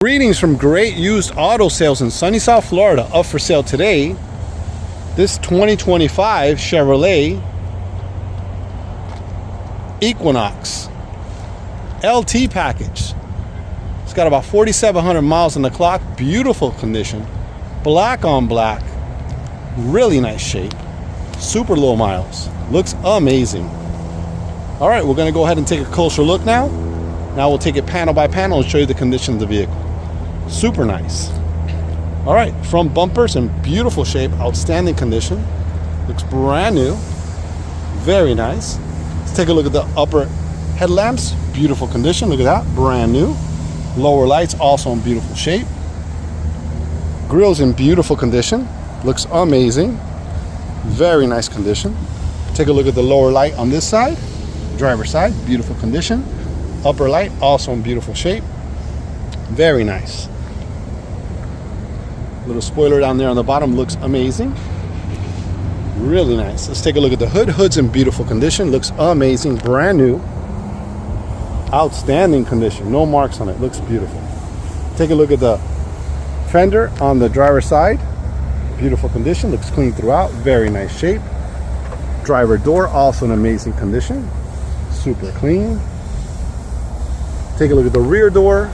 Greetings from Great Used Auto Sales in sunny South Florida. Up for sale today, this 2025 Chevrolet Equinox LT package. It's got about 4,700 miles on the clock. Beautiful condition. Black on black. Really nice shape. Super low miles. Looks amazing. All right, we're going to go ahead and take a closer look now. Now we'll take it panel by panel and show you the condition of the vehicle. Super nice. All right, front bumpers in beautiful shape, outstanding condition. Looks brand new. Very nice. Let's take a look at the upper headlamps. Beautiful condition. Look at that, brand new. Lower lights also in beautiful shape. Grills in beautiful condition. Looks amazing. Very nice condition. Take a look at the lower light on this side. Driver's side, beautiful condition. Upper light also in beautiful shape. Very nice. Little spoiler down there on the bottom looks amazing. Really nice. Let's take a look at the hood. Hood's in beautiful condition. Looks amazing. Brand new. Outstanding condition. No marks on it. Looks beautiful. Take a look at the fender on the driver's side. Beautiful condition. Looks clean throughout. Very nice shape. Driver door also in amazing condition. Super clean. Take a look at the rear door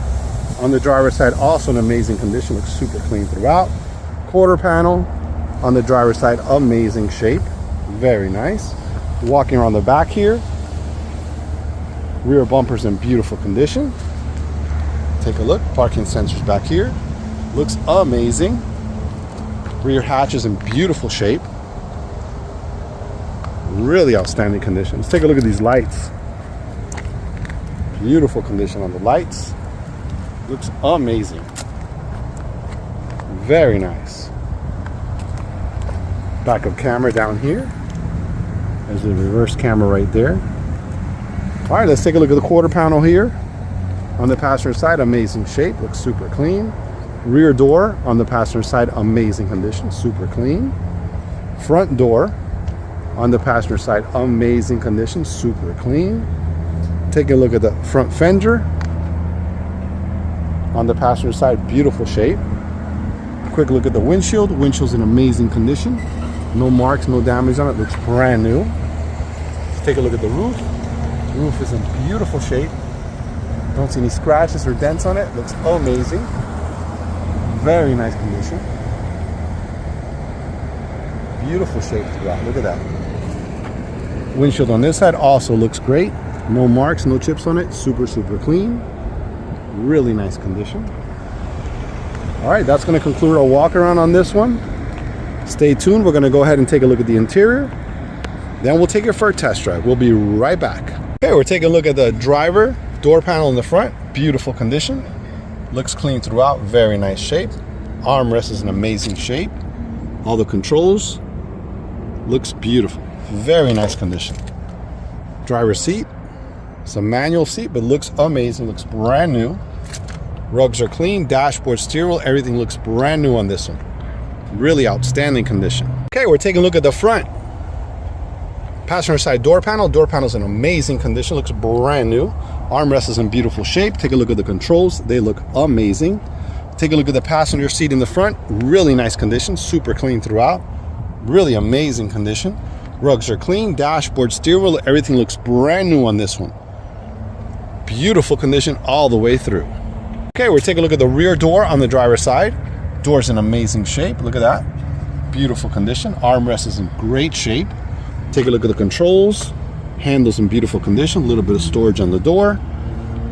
on the driver's side, also in amazing condition. Looks super clean throughout. Quarter panel on the driver's side, amazing shape. Very nice. Walking around the back here, rear bumpers in beautiful condition. Take a look. Parking sensors back here. Looks amazing. Rear hatch is in beautiful shape. Really outstanding condition. Let's take a look at these lights. Beautiful condition on the lights. Looks amazing. Very nice. Backup camera down here. There's the reverse camera right there. All right, let's take a look at the quarter panel here. On the passenger side, amazing shape. Looks super clean. Rear door on the passenger side, amazing condition. Super clean. Front door on the passenger side, amazing condition. Super clean. Take a look at the front fender on the passenger side, beautiful shape. Quick look at the windshield. Windshield's in amazing condition. No marks, no damage on it. Looks brand new. Let's take a look at the roof. Roof is in beautiful shape. Don't see any scratches or dents on it. Looks amazing. Very nice condition. Beautiful shape throughout. Look at that. Windshield on this side also looks great. No marks, no chips on it. Super, super clean. Really nice condition. All right, that's going to conclude our walk around on this one. Stay tuned. We're going to go ahead and take a look at the interior. Then we'll take it for a test drive. We'll be right back. Okay, we're taking a look at the driver door panel in the front. Beautiful condition. Looks clean throughout. Very nice shape. Armrest is in amazing shape. All the controls. Looks beautiful. Very nice condition. Driver's seat. It's a manual seat, but looks amazing. Looks brand new. Rugs are clean. Dashboard, steering wheel, everything looks brand new on this one. Really outstanding condition. Okay, we're taking a look at the front. Passenger side door panel. Door panel's in amazing condition. Looks brand new. Armrest is in beautiful shape. Take a look at the controls. They look amazing. Take a look at the passenger seat in the front. Really nice condition. Super clean throughout. Really amazing condition. Rugs are clean. Dashboard, steering wheel, everything looks brand new on this one. Beautiful condition all the way through. Okay, we're taking a look at the rear door on the driver's side. Door's in amazing shape. Look at that. Beautiful condition. Armrest is in great shape. Take a look at the controls. Handles in beautiful condition. A little bit of storage on the door.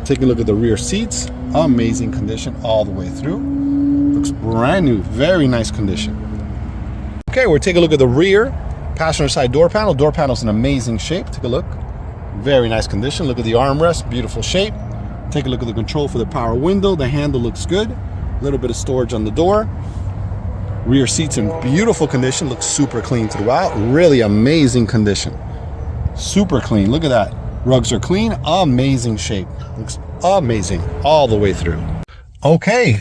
Take a look at the rear seats. Amazing condition all the way through. Looks brand new. Very nice condition. Okay, we're taking a look at the rear passenger side door panel. Door panel's in amazing shape. Take a look. Very nice condition. Look at the armrest. Beautiful shape. Take a look at the control for the power window. The handle looks good. A little bit of storage on the door. Rear seats in beautiful condition. Looks super clean throughout. Really amazing condition. Super clean. Look at that. Rugs are clean. Amazing shape. Looks amazing all the way through. Okay,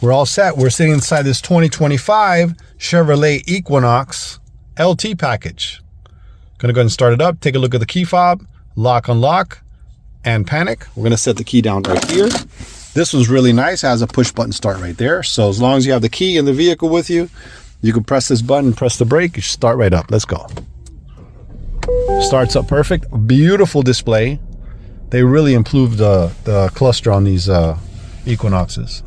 we're all set. We're sitting inside this 2025 Chevrolet Equinox LT package. Gonna go ahead and start it up. Take a look at the key fob. Lock, unlock, and panic. We're gonna set the key down right here. This one's really nice. It has a push button start right there. So as long as you have the key in the vehicle with you, you can press this button, press the brake, you start right up. Let's go. Starts up perfect. Beautiful display. They really improved the cluster on these Equinoxes.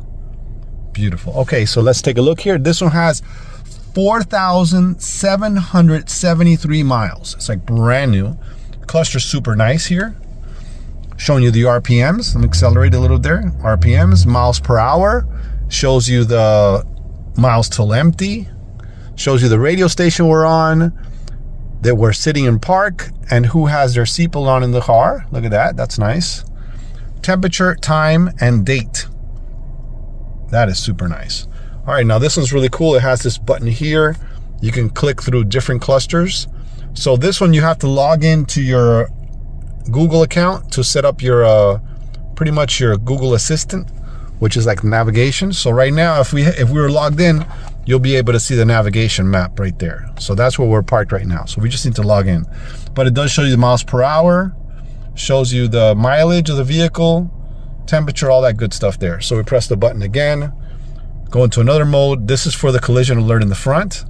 Beautiful. Okay, so let's take a look here. This one has 4,773 miles. It's like brand new. Cluster's super nice here. Showing you the RPMs. Let me accelerate a little there. RPMs, miles per hour. Shows you the miles till empty. Shows you the radio station we're on, that we're sitting in park, and who has their seatbelt on in the car. Look at that. That's nice. Temperature, time, and date. That is super nice. All right, now this one's really cool. It has this button here. You can click through different clusters. So this one, you have to log into your Google account to set up your pretty much your Google Assistant, which is like navigation. So right now, if we were logged in, you'll be able to see the navigation map right there. So that's where we're parked right now. So we just need to log in. But it does show you the miles per hour, shows you the mileage of the vehicle, temperature, all that good stuff there. So we press the button again, go into another mode. This is for the collision alert in the front.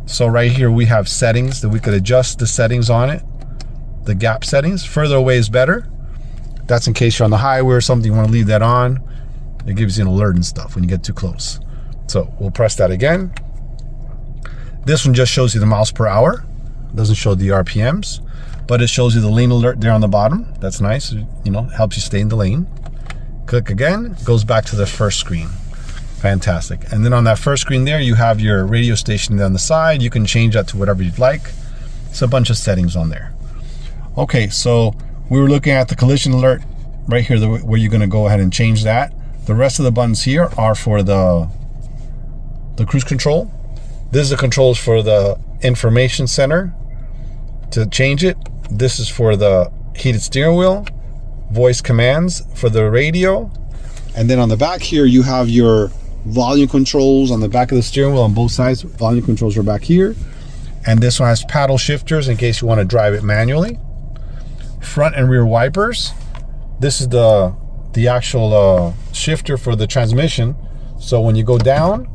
So right here we have settings that we could adjust the settings on it. The gap settings, further away is better. That's in case you're on the highway or something, you want to leave that on. It gives you an alert and stuff when you get too close. So we'll press that again. This one just shows you the miles per hour. It doesn't show the RPMs, but it shows you the lane alert there on the bottom. That's nice, you know, helps you stay in the lane. Click again, goes back to the first screen. Fantastic. And then on that first screen there, you have your radio station there on the side. You can change that to whatever you'd like. It's a bunch of settings on there. Okay, so we were looking at the collision alert right here, where you're gonna go ahead and change that. The rest of the buttons here are for the cruise control. This is the controls for the information center to change it. This is for the heated steering wheel, voice commands for the radio. And then on the back here, you have your volume controls on the back of the steering wheel on both sides. Volume controls are back here. And this one has paddle shifters in case you want to drive it manually. Front and rear wipers. This is the actual shifter for the transmission. So when you go down,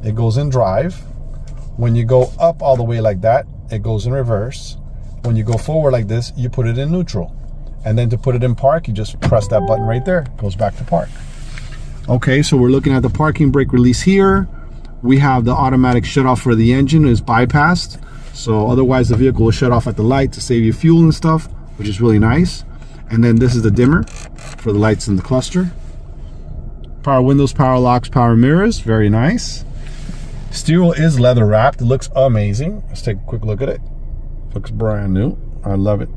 it goes in drive. When you go up all the way like that, it goes in reverse. When you go forward like this, you put it in neutral. And then to put it in park, you just press that button right there. It goes back to park. Okay, so we're looking at the parking brake release here. We have the automatic shut off for the engine is bypassed. So otherwise the vehicle will shut off at the light to save you fuel and stuff, which is really nice. And then this is the dimmer for the lights in the cluster. Power windows, power locks, power mirrors, very nice. Steering wheel is leather wrapped. It looks amazing. Let's take a quick look at it. Looks brand new. I love it.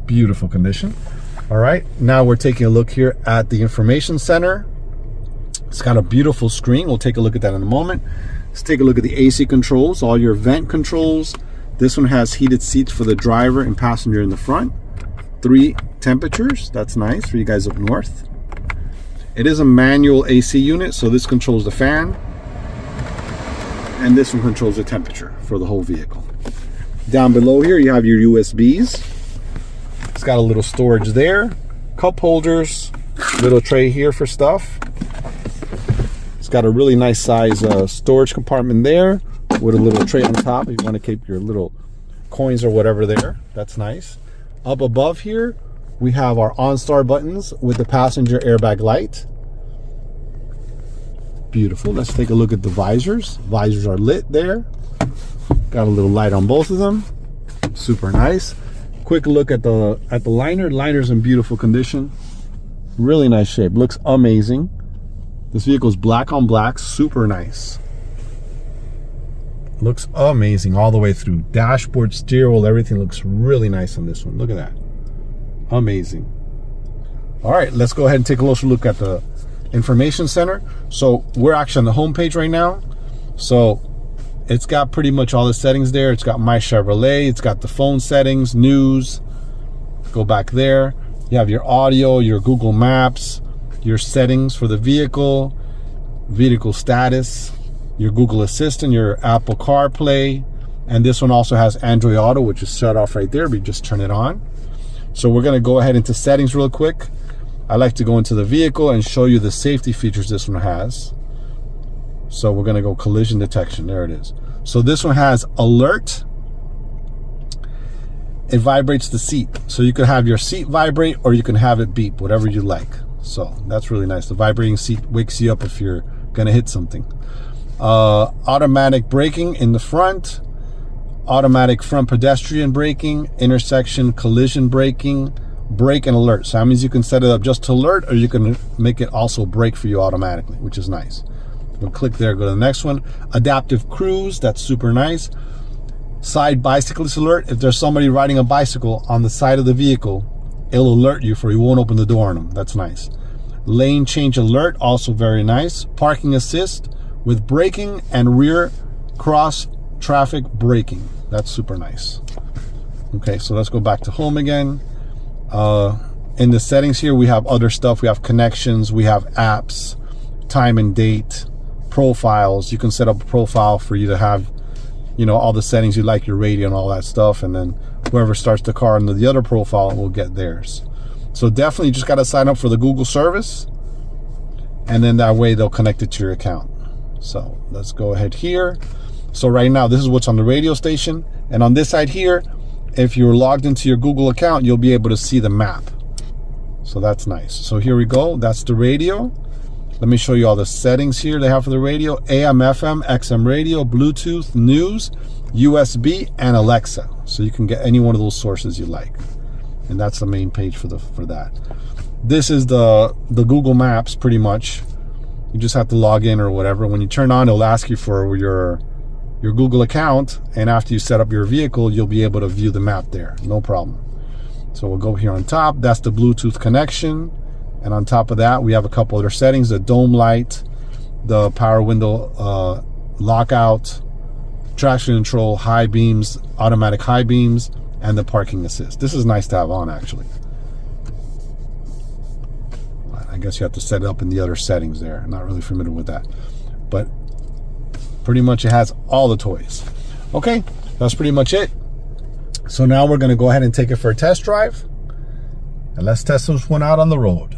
Beautiful condition. All right, now we're taking a look here at the information center. It's got a beautiful screen. We'll take a look at that in a moment. Let's take a look at the AC controls, all your vent controls. This one has heated seats for the driver and passenger in the front. 3 temperatures. That's nice for you guys up north. It is a manual AC unit, so this controls the fan. And this one controls the temperature for the whole vehicle. Down below here, you have your USBs. It's got a little storage there. Cup holders. Little tray here for stuff. It's got a really nice size storage compartment there with a little tray on top if you want to keep your little coins or whatever there. That's nice. Up above here, we have our OnStar buttons with the passenger airbag light. Beautiful. Let's take a look at the visors. Visors are lit there. Got a little light on both of them. Super nice. Quick look at the liner. Liner's in beautiful condition. Really nice shape. Looks amazing. This vehicle is black on black. Super nice. Looks amazing all the way through. Dashboard, steering wheel, everything looks really nice on this one. Look at that. Amazing. All right, let's go ahead and take a closer look at the information center. So we're actually on the home page right now. So it's got pretty much all the settings there. It's got My Chevrolet. It's got the phone settings, news. Go back there. You have your audio, your Google Maps, your settings for the vehicle, vehicle status, your Google Assistant, your Apple CarPlay, and this one also has Android Auto, which is shut off right there, but you just turn it on. So we're gonna go ahead into settings real quick. I like to go into the vehicle and show you the safety features this one has. So we're going to go collision detection. There it is. So this one has alert. It vibrates the seat. So you can have your seat vibrate or you can have it beep, whatever you like. So that's really nice. The vibrating seat wakes you up if you're going to hit something. Automatic braking in the front. Automatic front pedestrian braking. Intersection collision braking. Brake and alert. So that means you can set it up just to alert, or you can make it also brake for you automatically, which is nice. We'll click there, go to the next one. Adaptive cruise, that's super nice. Side bicyclist alert. If there's somebody riding a bicycle on the side of the vehicle, it'll alert you for you won't open the door on them. That's nice. Lane change alert, also very nice. Parking assist with braking and rear cross traffic braking. That's super nice. Okay, so let's go back to home again. In the settings here, we have other stuff. We have connections, we have apps, time and date, profiles. You can set up a profile for you to have, you know, all the settings you like, your radio and all that stuff. And then whoever starts the car under the other profile will get theirs. So definitely you just got to sign up for the Google service, and then that way they'll connect it to your account. So let's go ahead here. So right now, this is what's on the radio station. And on this side here, if you're logged into your Google account, you'll be able to see the map. So that's nice. So here we go. That's the radio. Let me show you all the settings here they have for the radio. AM, FM, XM radio, Bluetooth, news, USB, and Alexa. So you can get any one of those sources you like. And that's the main page for that. This is the Google Maps pretty much. You just have to log in or whatever. When you turn on, it'll ask you for your Google account, and after you set up your vehicle, you'll be able to view the map there, no problem. So we'll go here on top. That's the Bluetooth connection, and on top of that we have a couple other settings: the dome light, the power window lockout, traction control, high beams, automatic high beams, and the parking assist. This is nice to have on, actually. I guess you have to set it up in the other settings there. I'm not really familiar with that, but pretty much it has all the toys. Okay, that's pretty much it. So now we're going to go ahead and take it for a test drive, and let's test this one out on the road.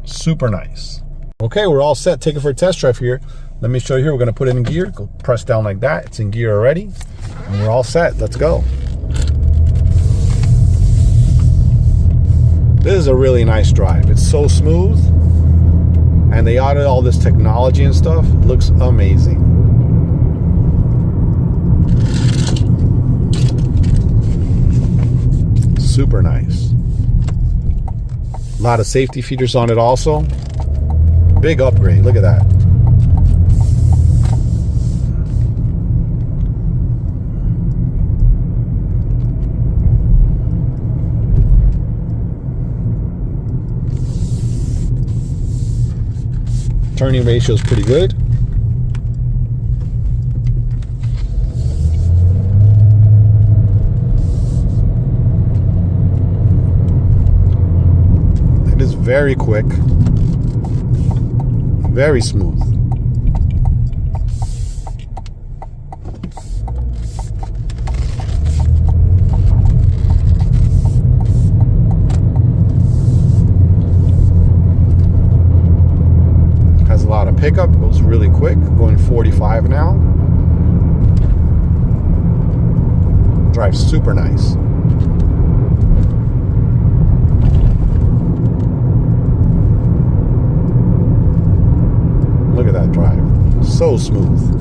Super nice. Okay, we're all set. Take it for a test drive here. Let me show you here. We're going to put it in gear. Go press down like that. It's in gear already, and we're all set. Let's go. This is a really nice drive. It's so smooth, and they added all this technology and stuff. It looks amazing. Super nice. A lot of safety features on it also. Big upgrade. Look at that. Turning ratio is pretty good. It is very quick, very smooth. Has a lot of pickup, goes really quick, going 45 now. Drives super nice. Look at that drive. So smooth.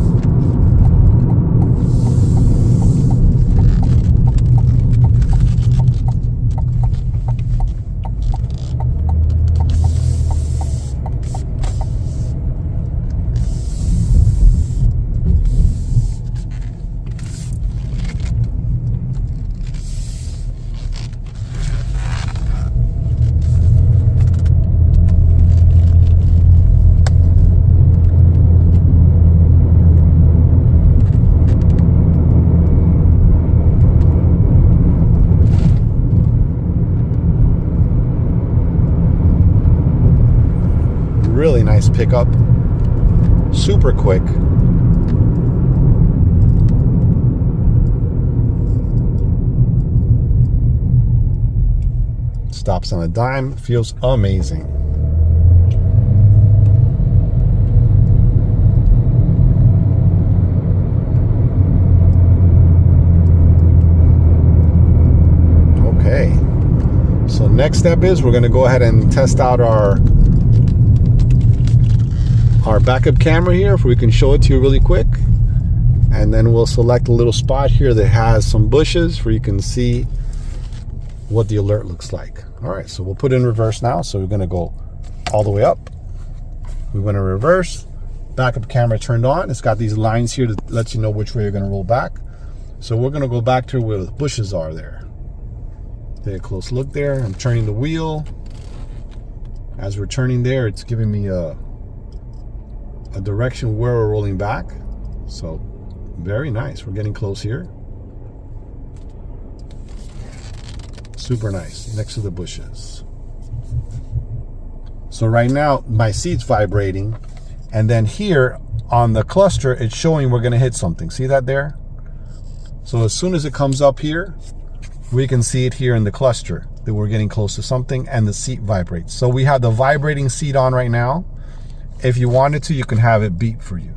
Really nice pickup, super quick. Stops on a dime, feels amazing. next step is we're going to go ahead and test out our backup camera here, if we can show it to you really quick. And then we'll select a little spot here that has some bushes where you can see what the alert looks like. All right, so we'll put it in reverse now. So we're going to go all the way up. We went in reverse. Backup camera turned on. It's got these lines here to let you know which way you're going to roll back. So we're going to go back to where the bushes are there. Take a close look there. I'm turning the wheel. As we're turning there, it's giving me a direction where we're rolling back. So very nice. We're getting close here. Super nice, next to the bushes. So right now my seat's vibrating, and then here on the cluster it's showing we're going to hit something. See that there? So as soon as it comes up here, we can see it here in the cluster that we're getting close to something, and the seat vibrates. So we have the vibrating seat on right now. If you wanted to, you can have it beep for you,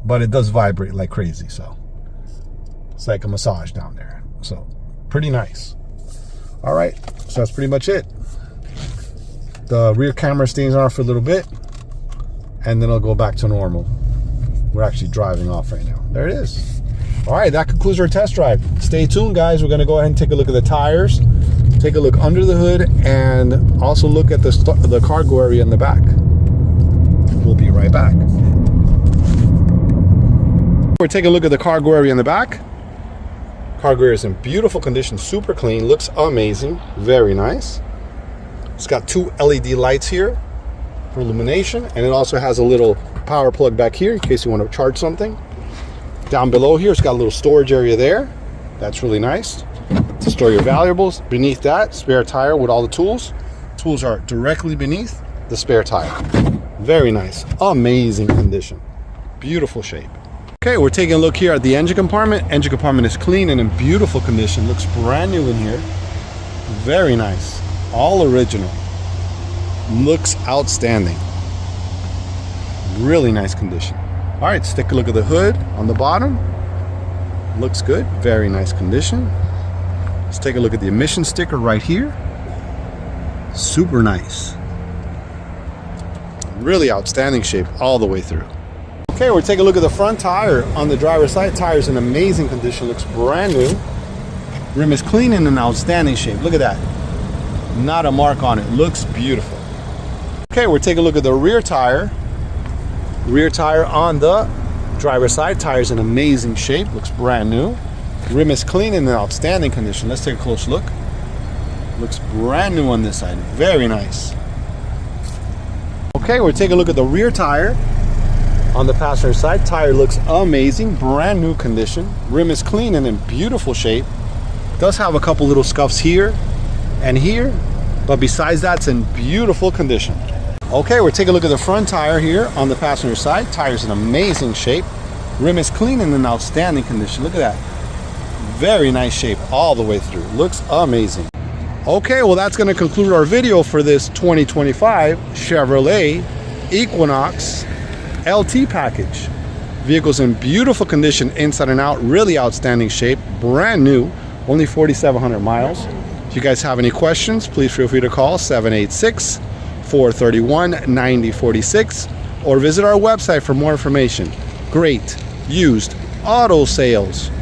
but it does vibrate like crazy. So it's like a massage down there. So pretty nice. All right, so that's pretty much it. The rear camera stays on for a little bit, and then it'll go back to normal. We're actually driving off right now. There it is. All right, that concludes our test drive. Stay tuned, guys. We're going to go ahead and take a look at the tires, take a look under the hood, and also look at the cargo area in the back. We'll be right back. We're taking a look at the cargo area in the back. Cargo area is in beautiful condition, super clean, looks amazing, very nice. It's got two LED lights here for illumination, and it also has a little power plug back here in case you want to charge something. Down below here, it's got a little storage area there. That's really nice to store your valuables. Beneath that, spare tire with all the tools. Tools are directly beneath the spare tire. Very nice, amazing condition, beautiful shape. Okay, we're taking a look here at the engine compartment. Engine compartment is clean and in beautiful condition. Looks brand new in here. Very nice. All original. Looks outstanding. Really nice condition. All right, let's take a look at the hood on the bottom. Looks good. Very nice condition. Let's take a look at the emission sticker right here. Super nice. Really outstanding shape all the way through. Okay, we're taking a look at the front tire on the driver's side. Tire's in amazing condition, looks brand new. Rim is clean and in outstanding shape. Look at that. Not a mark on it. Looks beautiful. Okay, we're taking a look at the rear tire. Rear tire on the driver's side. Tire's in amazing shape, looks brand new. Rim is clean and in outstanding condition. Let's take a close look. Looks brand new on this side. Very nice. Okay, we're taking a look at the rear tire. On the passenger side, tire looks amazing, brand new condition. Rim is clean and in beautiful shape. Does have a couple little scuffs here and here, but besides that, it's in beautiful condition. Okay, we're taking a look at the front tire here on the passenger side. Tire's in amazing shape. Rim is clean and in outstanding condition. Look at that. Very nice shape all the way through. Looks amazing. Okay, well, that's going to conclude our video for this 2025 Chevrolet Equinox LT package. Vehicle's in beautiful condition inside and out, really outstanding shape, brand new, only 4,700 miles. If you guys have any questions, please feel free to call 786-431-9046 or visit our website for more information. Great Used Auto Sales.com.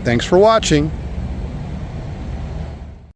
Thanks for watching.